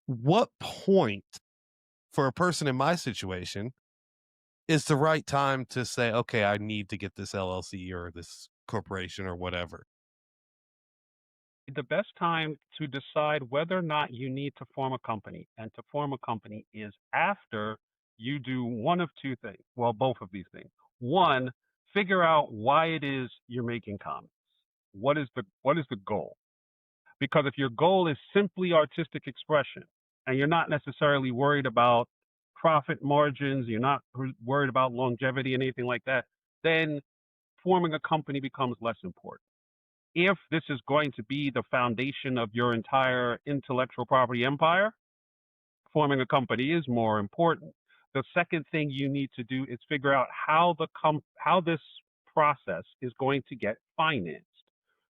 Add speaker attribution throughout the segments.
Speaker 1: What point for a person in my situation is the right time to say, okay, I need to get this LLC or this corporation or whatever?
Speaker 2: The best time to decide whether or not you need to form a company and to form a company is after you do one of two things. Well, both of these things. One, figure out why it is you're making comics. What is the goal? Because if your goal is simply artistic expression and you're not necessarily worried about profit margins, you're not worried about longevity and anything like that, then forming a company becomes less important. If this is going to be the foundation of your entire intellectual property empire, forming a company is more important. The second thing you need to do is figure out how this process is going to get financed.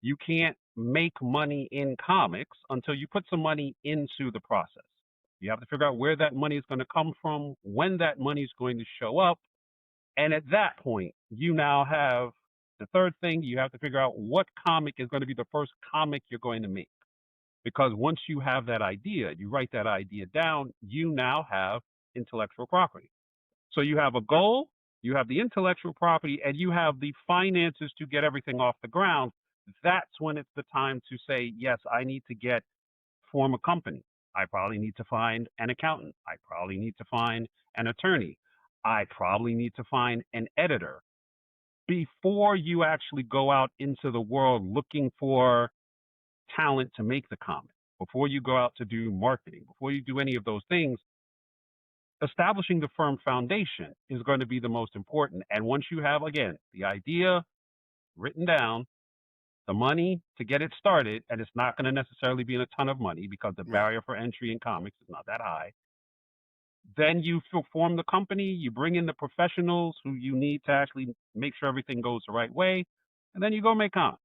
Speaker 2: You can't make money in comics until you put some money into the process. You have to figure out where that money is going to come from, when that money is going to show up, and at that point, you now have the third thing. You have to figure out what comic is going to be the first comic you're going to make. Because once you have that idea, you write that idea down, you now have intellectual property. So you have a goal, you have the intellectual property, and you have the finances to get everything off the ground. That's when it's the time to say, yes, I need to form a company. I probably need to find an accountant. I probably need to find an attorney. I probably need to find an editor before you actually go out into the world looking for talent to make the comic, before you go out to do marketing, before you do any of those things, establishing the firm foundation is going to be the most important. And once you have, again, the idea written down, the money to get it started, and it's not going to necessarily be in a ton of money because the
Speaker 1: Right.
Speaker 2: barrier for entry in comics is not that high. Then you form the company, you bring in the professionals who you need to actually make sure everything goes the right way, and then you go make comics.